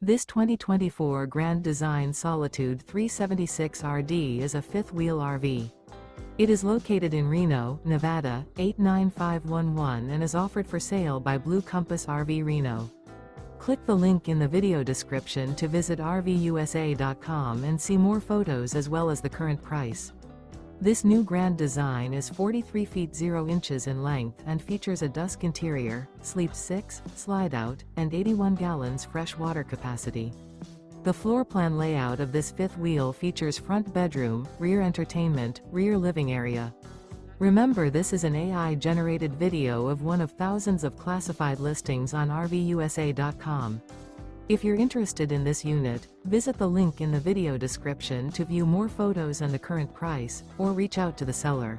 This 2024 Grand Design Solitude 376RD is a fifth-wheel RV. It is located in Reno, Nevada, 89511 and is offered for sale by Blue Compass RV Reno. Click the link in the video description to visit RVUSA.com and see more photos as well as the current price. This new Grand Design is 43 feet 0 inches in length and features a DUSK interior, sleeps 6, slide-out, and 81 gallons fresh water capacity. The floor plan layout of this fifth wheel features front bedroom, rear entertainment, rear living area. Remember, this is an AI-generated video of one of thousands of classified listings on RVUSA.com. If you're interested in this unit, visit the link in the video description to view more photos and the current price, or reach out to the seller.